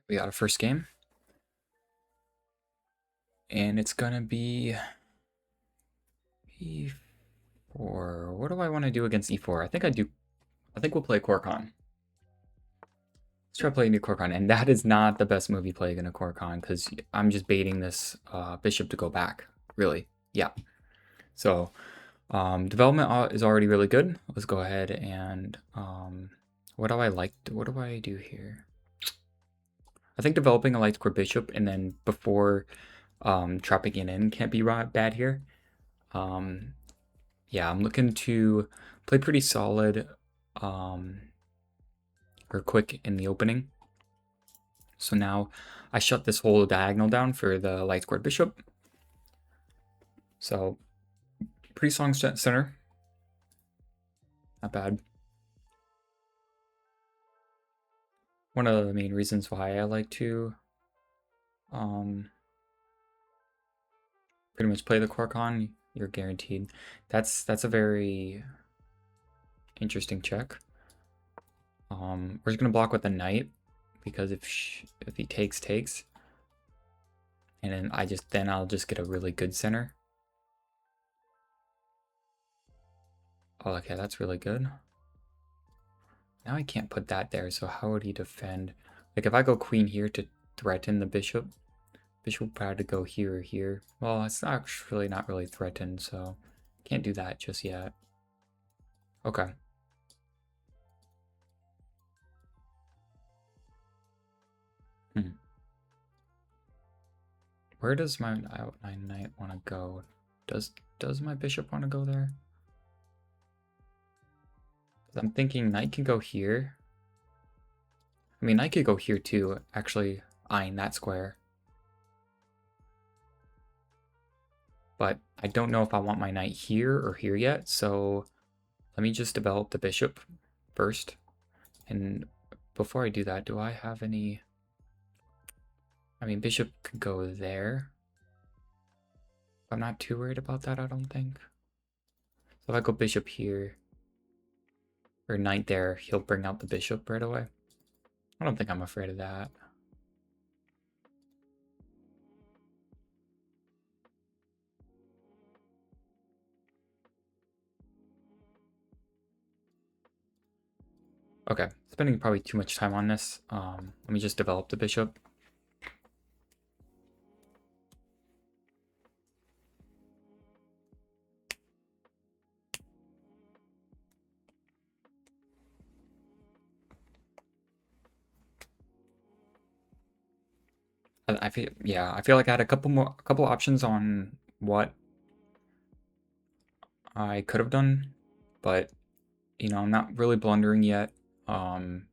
We got a first game. And it's gonna be e4. What do I want to do against e4? I think we'll play Korkan. Let's try playing new Korkan. And that is not the best move you play against a Korkan, because I'm just baiting this bishop to go back. Really. Yeah. So development is already really good. Let's go ahead and what do I like? What do I do here? I think developing a light square bishop and then before trapping it in can't be bad here. Yeah, I'm looking to play pretty solid or quick in the opening. So now I shut this whole diagonal down for the light squared bishop. So pretty strong center. Not bad. One of the main reasons why I like to pretty much play the Korkan, you're guaranteed. That's a very interesting check. We're just gonna block with the knight because if he takes, and then I'll just get a really good center. Oh, okay, that's really good. Now I can't put that there, so how would he defend? Like if I go queen here to threaten the bishop, bishop would have to go here or here. Well, it's actually not really threatened, so can't do that just yet. Okay. Where does my knight want to go? Does my bishop want to go there? I'm thinking knight can go here. I mean, knight could go here too, actually eyeing that square. But I don't know if I want my knight here or here yet, so let me just develop the bishop first. And before I do that, do I have any... I mean, bishop could go there. I'm not too worried about that, I don't think. So if I go bishop here, or knight there, he'll bring out the bishop right away. I don't think I'm afraid of that. Okay, spending probably too much time on this. Let me just develop the bishop. I feel like I had a couple options on what I could have done, but you know, I'm not really blundering yet. So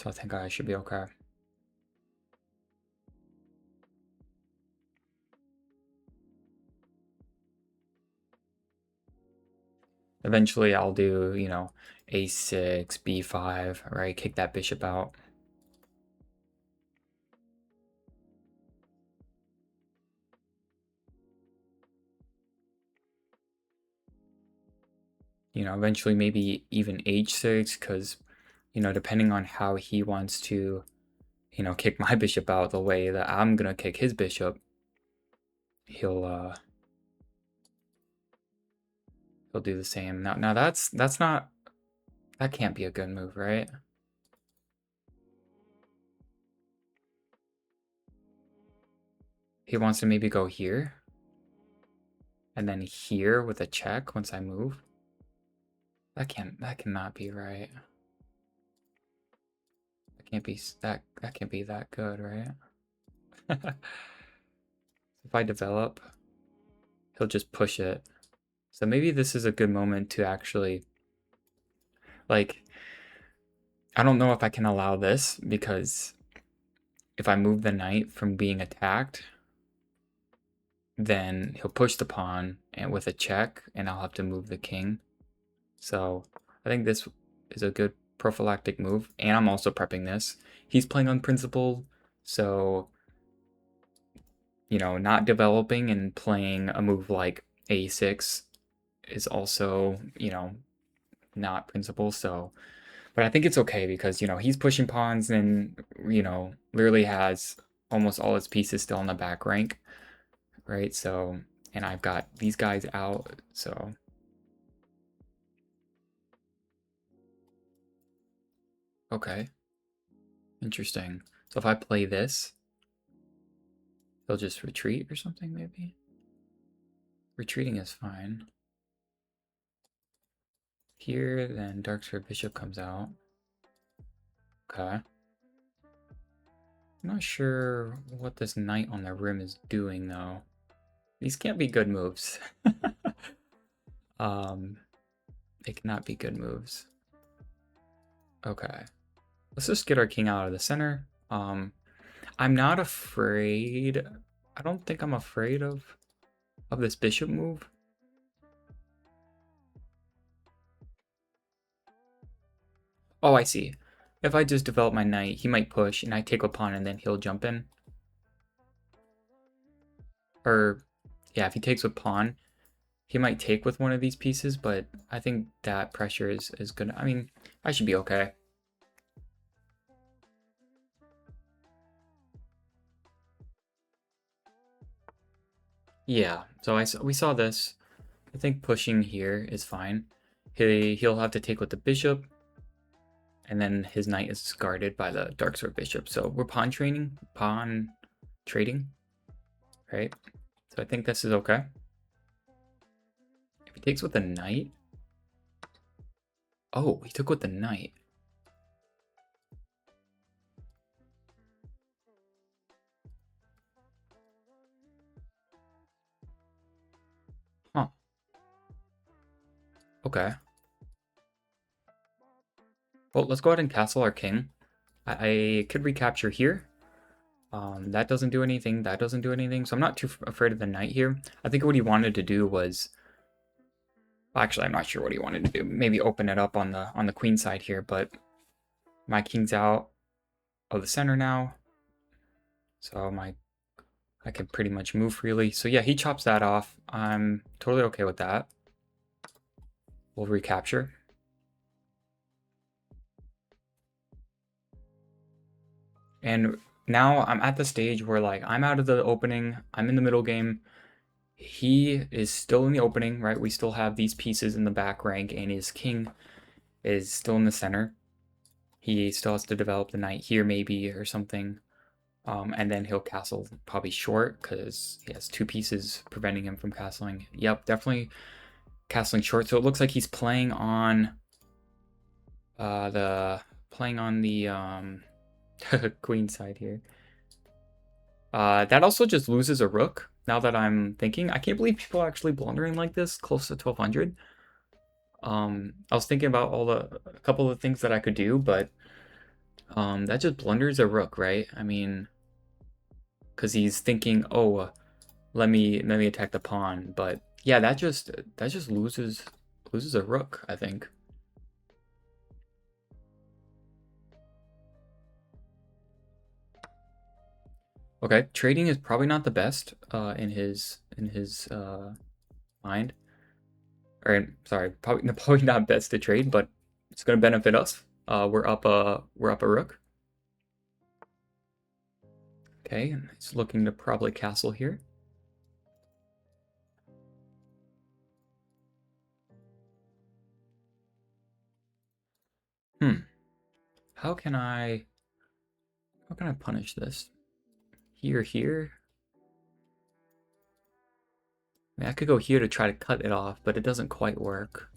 I think I should be okay. Eventually I'll do, you know, a6, b5, right? Kick that bishop out. You know, eventually maybe even h6, because, you know, depending on how he wants to, you know, kick my bishop out the way that I'm gonna kick his bishop, he'll do the same. Now that's not, that can't be a good move, right? He wants to maybe go here, and then here with a check once I move. That cannot be right. That can't be that good, right? If I develop, he'll just push it. So maybe this is a good moment to actually, like, I don't know if I can allow this, because if I move the knight from being attacked, then he'll push the pawn and with a check, and I'll have to move the king. So I think this is a good prophylactic move, and I'm also prepping this. He's playing unprincipled, so, you know, not developing and playing a move like a6 is also, you know, not principled. So But I think it's okay because, you know, he's pushing pawns and, you know, literally has almost all his pieces still in the back rank, right? So, and I've got these guys out, so. Okay, interesting. So if I play this, he'll just retreat or something, maybe? Retreating is fine. Here, then Dark Sword Bishop comes out. Okay. I'm not sure what this knight on the rim is doing, though. These can't be good moves. um, they cannot be good moves. Okay. Let's just get our king out of the center. I'm not afraid. I don't think I'm afraid of this bishop move. Oh, I see. If I just develop my knight, he might push, and I take a pawn, and then he'll jump in. Or, yeah, if he takes a pawn, he might take with one of these pieces, but I think that pressure is good. I mean, I should be okay. Yeah, so we saw this. I think pushing here is fine. He'll have to take with the bishop, and then his knight is guarded by the dark sword bishop. So we're pawn trading, right? So I think this is okay. If he takes with the knight, oh, he took with the knight. Huh. Okay. Well, let's go ahead and castle our king. I could recapture here. That doesn't do anything. That doesn't do anything. So I'm not too afraid of the knight here. I think what he wanted to do was, well, actually, I'm not sure what he wanted to do. Maybe open it up on the queen side here. But my king's out of the center now, so I can pretty much move freely. So yeah, he chops that off. I'm totally okay with that. We'll recapture. And now I'm at the stage where like I'm out of the opening. I'm in the middle game. He is still in the opening, right? We still have these pieces in the back rank, and his king is still in the center. He still has to develop the knight here, maybe, or something. And then he'll castle probably short because he has two pieces preventing him from castling. Yep, definitely castling short. So it looks like he's playing on the queen side here. That also just loses a rook. Now that I'm thinking, I can't believe people are actually blundering like this close to 1200. I was thinking about a couple of things that I could do, but that just blunders a rook, right? I mean, because he's thinking, oh, let me attack the pawn, but yeah, that just loses a rook, I think. Okay, trading is probably not the best in his mind. Or sorry, probably not best to trade, but it's going to benefit us. We're up a rook. Okay, and he's looking to probably castle here. How can I punish this? Here. I mean, I could go here to try to cut it off, but it doesn't quite work.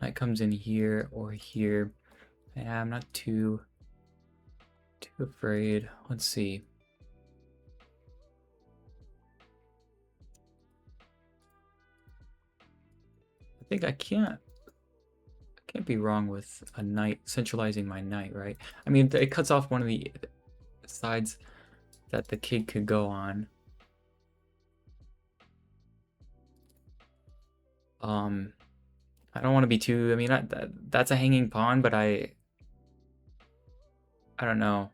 Knight comes in here or here. Yeah, I'm not too afraid. Let's see. I think I can't be wrong with a knight, centralizing my knight, right? I mean, it cuts off one of the sides that the kid could go on. I don't want to be too, I mean, that's a hanging pawn, but I don't know.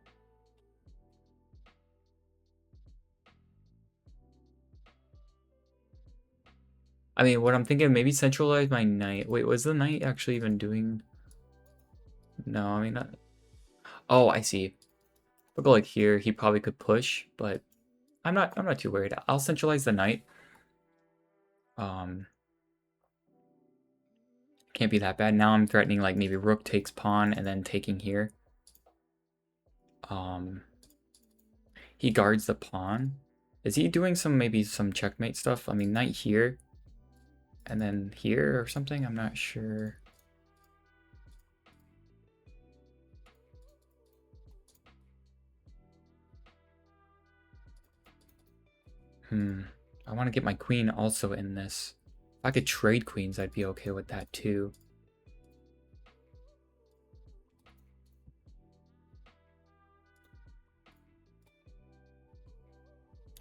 I mean, what I'm thinking, maybe centralize my knight. Wait, was the knight actually even doing? No, I mean, oh, I see. We'll go like here. He probably could push, but I'm not too worried. I'll centralize the knight. Um, can't be that bad. Now I'm threatening like maybe rook takes pawn and then taking here. He guards the pawn. Is he doing maybe some checkmate stuff? I mean, knight here and then here or something. I'm not sure. I want to get my queen also in this. If I could trade queens, I'd be okay with that too.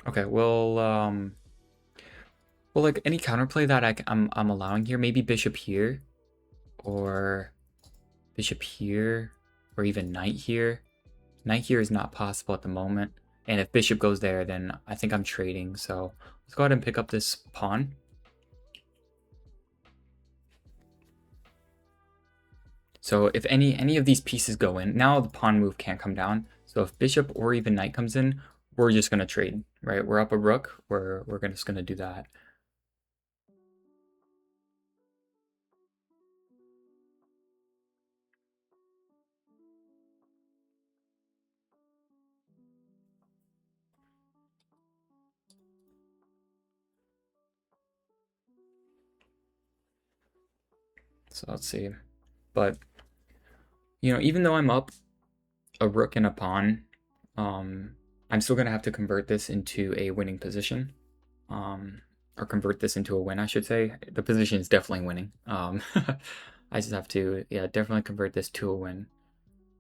Okay, well, like any counterplay that I'm allowing here, maybe bishop here, or bishop here, or even knight here. Knight here is not possible at the moment, and if bishop goes there, then I think I'm trading. So let's go ahead and pick up this pawn. So if any of these pieces go in, now the pawn move can't come down. So if bishop or even knight comes in, we're just gonna trade, right? We're up a rook. We're just gonna do that. So let's see. But you know, even though I'm up a rook and a pawn, I'm still gonna have to convert this into a winning position. Or convert this into a win, I should say. The position is definitely winning. I just have to, yeah, definitely convert this to a win.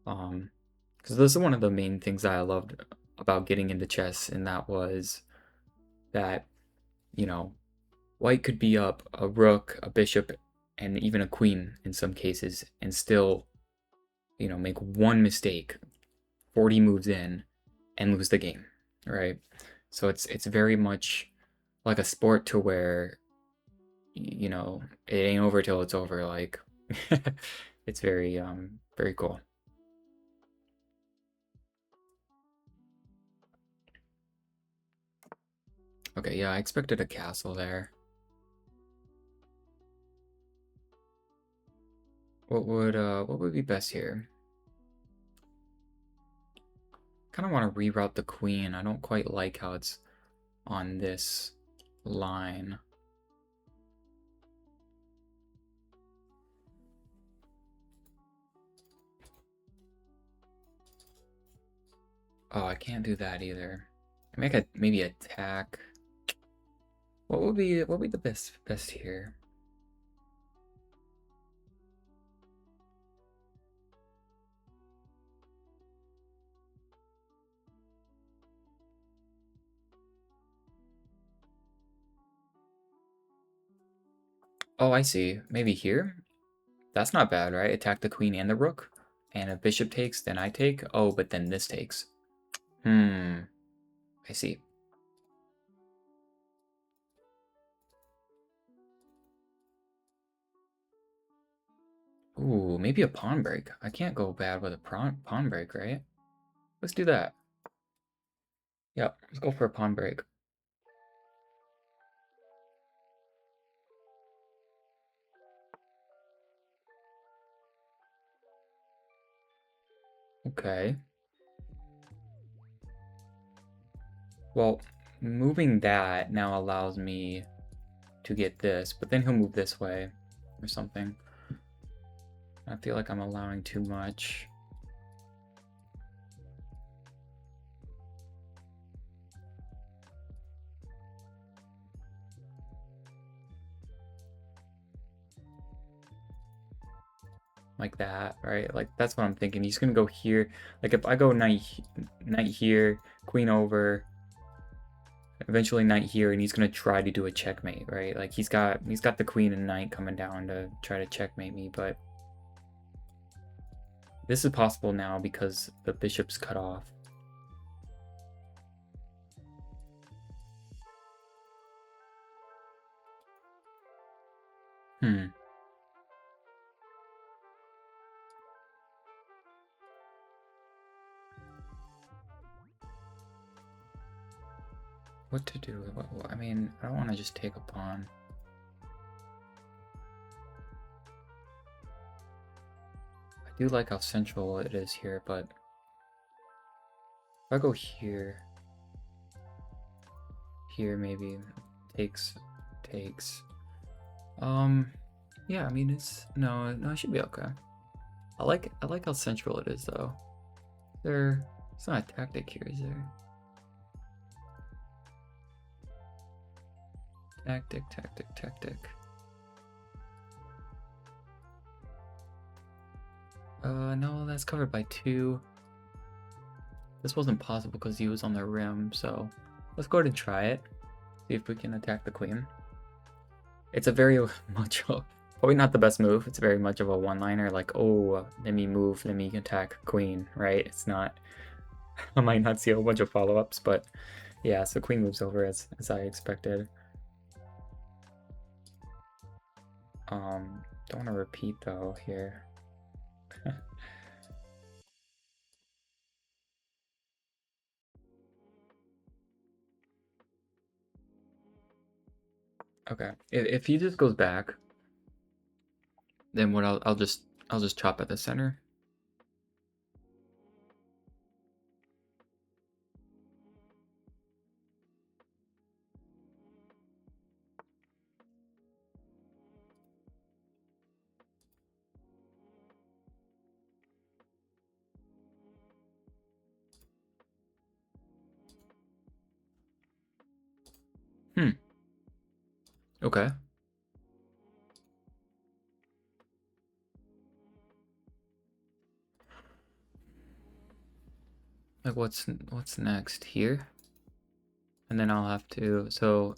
Because this is one of the main things that I loved about getting into chess, and that was that, you know, white could be up a rook, a bishop, and even a queen in some cases, and still, you know, make one mistake 40 moves in and lose the game, right? So it's very much like a sport to where, you know, it ain't over till it's over. Like, it's very very cool. Okay, yeah, I expected a castle there. What would be best here? Kind of want to reroute the queen. I don't quite like how it's on this line. Oh, I can't do that either. I could maybe attack. What would be the best here? Oh, I see. Maybe here? That's not bad, right? Attack the queen and the rook. And if bishop takes, then I take. Oh, but then this takes. I see. Ooh, maybe a pawn break. I can't go bad with a pawn break, right? Let's do that. Yep, let's go for a pawn break. Okay. Well, moving that now allows me to get this, but then he'll move this way or something. I feel like I'm allowing too much. Like that, right? Like that's what I'm thinking. He's gonna go here. Like if I go knight here, queen over, eventually knight here, and he's gonna try to do a checkmate, right? Like he's got the queen and knight coming down to try to checkmate me, but this is possible now because the bishop's cut off. Hmm. What to do? I mean, I don't want to just take a pawn. I do like how central it is here, but if I go here, maybe takes. Yeah, I mean no, it should be okay. I like how central it is though. It's not a tactic here, is there? Tactic. No, that's covered by 2. This wasn't possible because he was on the rim, so let's go ahead and try it. See if we can attack the queen. It's a very much probably not the best move. It's very much of a one-liner, like, oh, let me move, let me attack queen, right? It's not. I might not see a whole bunch of follow-ups, but yeah, so queen moves over as I expected. Don't want to repeat though here. Okay, if he just goes back, then what I'll just chop at the center. Okay. Like what's next here? And then I'll have to, so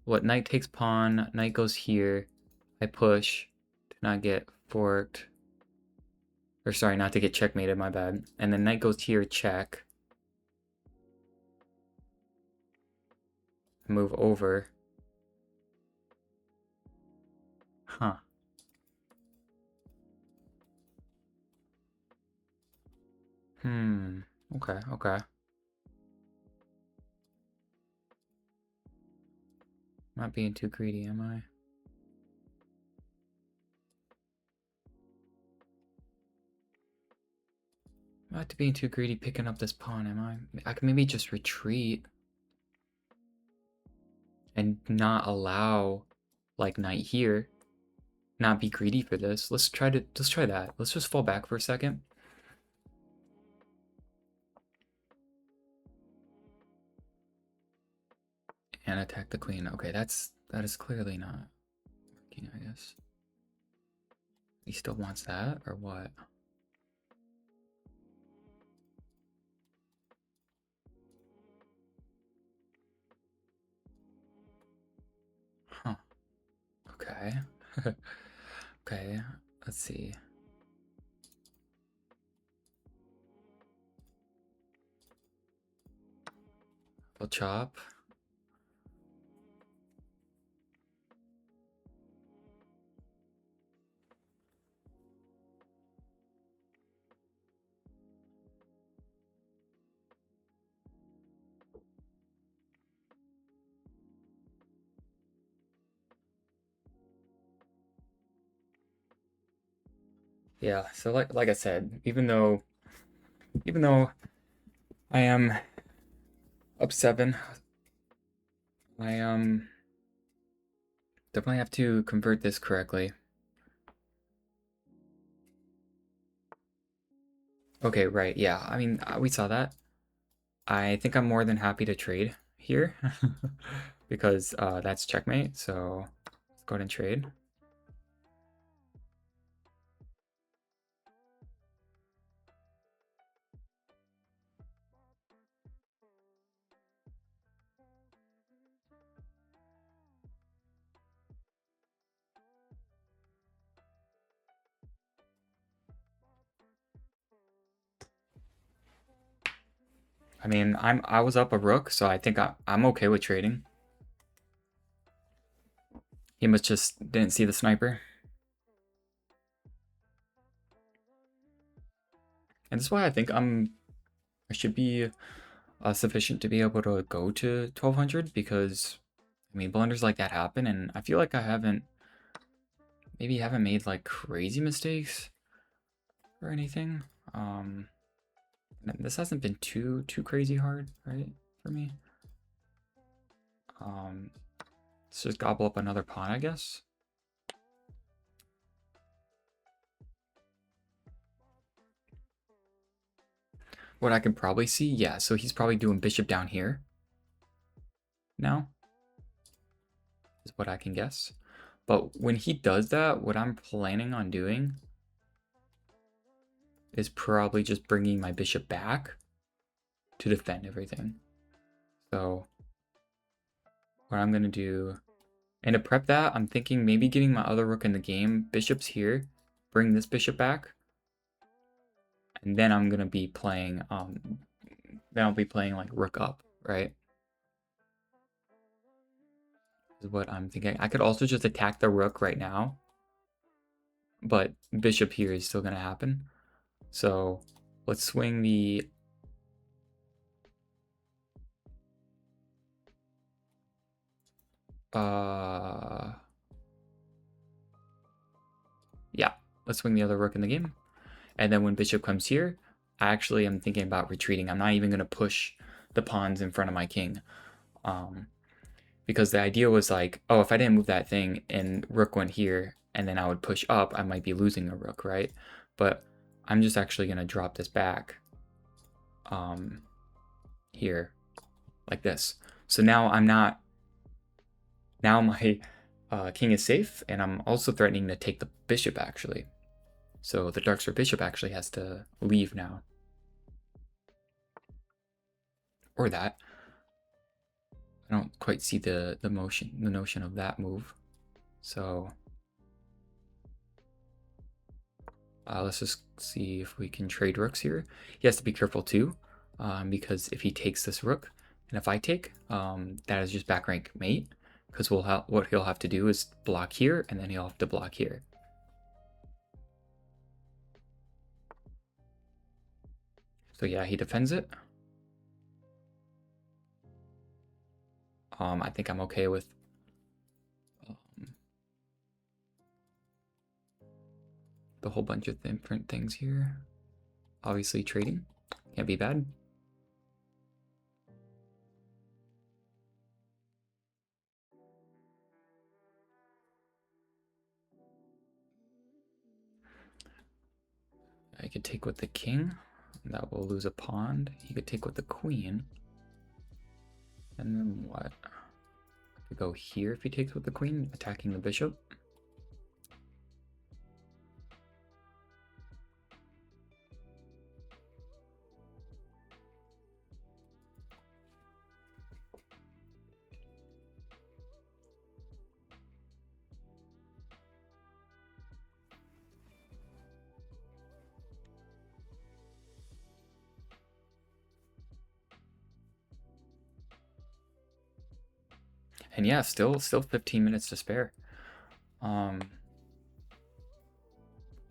what, knight takes pawn, knight goes here, I push to not get forked. Or sorry, not to get checkmated, my bad. And then knight goes here, check. Move over. Huh. Okay. Not being too greedy, am I? Not being too greedy picking up this pawn, am I? I can maybe just retreat and not allow like knight here. Not be greedy for this. Let's try that. Let's just fall back for a second. And attack the queen. Okay, that is clearly not working, I guess. He still wants that, or what? Huh. Okay. Okay, let's see. We'll chop. Yeah, so like I said, even though I am up 7, I definitely have to convert this correctly. Okay, right, yeah. I mean, we saw that. I think I'm more than happy to trade here because that's checkmate. So let's go ahead and trade. I mean, I was up a rook, so I think I'm okay with trading. He must just didn't see the sniper. And that's why I think I should be sufficient to be able to go to 1200, because I mean blunders like that happen, and I feel like I haven't made like crazy mistakes or anything. This hasn't been too crazy hard, right, for me. Let's just gobble up another pawn, I guess. What I can probably see, yeah, so he's probably doing bishop down here now, is what I can guess. But when he does that, what I'm planning on doing is probably just bringing my bishop back to defend everything. So what I'm going to do, and to prep that, I'm thinking maybe getting my other rook in the game. Bishop's here, bring this bishop back, and then I'm going to be playing, then I'll be playing like rook up, right? Is what I'm thinking. I could also just attack the rook right now, but bishop here is still going to happen. So let's swing the yeah, let's swing the other rook in the game. And then when bishop comes here, I actually am thinking about retreating. I'm not even going to push the pawns in front of my king. Because the idea was like, oh, if I didn't move that thing and rook went here and then I would push up, I might be losing a rook, right? But I'm just actually going to drop this back here like this. So now I'm not, now my king is safe, and I'm also threatening to take the bishop actually. So the dark square bishop actually has to leave now. Or that. I don't quite see the notion of that move. So let's just see if we can trade rooks here. He has to be careful too, because if he takes this rook, and if I take, that is just back rank mate, because what he'll have to do is block here, and then he'll have to block here. So yeah, he defends it. I think I'm okay with the whole bunch of different things here. Obviously trading can't be bad. I could take with the king. That will lose a pawn. He could take with the queen. And then what? I could go here if he takes with the queen, attacking the bishop. And yeah, still 15 minutes to spare. Oh,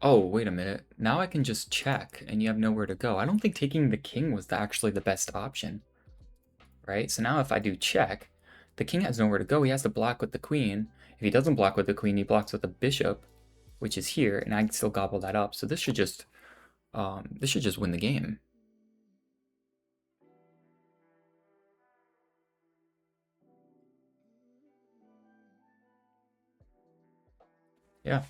wait a minute. Now I can just check and you have nowhere to go. I don't think taking the king was actually the best option. Right? So now if I do check, the king has nowhere to go. He has to block with the queen. If he doesn't block with the queen, he blocks with the bishop, which is here, and I can still gobble that up. So this should just win the game. Yeah.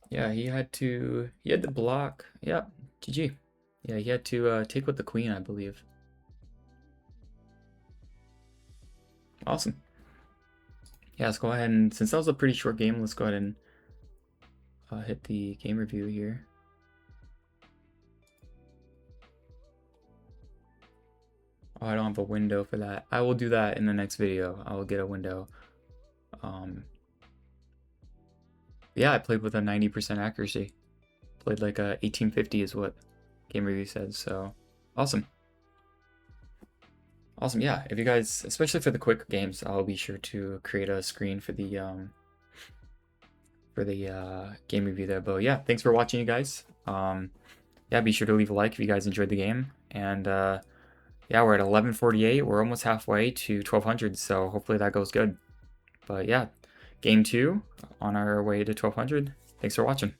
Yeah, he had to block. Yeah, GG. Yeah, he had to take with the queen, I believe. Awesome. Yeah, let's go ahead and, since that was a pretty short game, let's go ahead and hit the game review here. Oh, I don't have a window for that. I will do that in the next video. I will get a window. Yeah, I played with a 90% accuracy. Played like a 1850 is what game review said, so awesome. Awesome. Yeah, if you guys, especially for the quick games, I'll be sure to create a screen for the game review there. But yeah, thanks for watching, you guys. Yeah, be sure to leave a like if you guys enjoyed the game. And yeah, we're at 11:48. We're almost halfway to 1200, so hopefully that goes good. But yeah, game 2 on our way to 1200. Thanks for watching.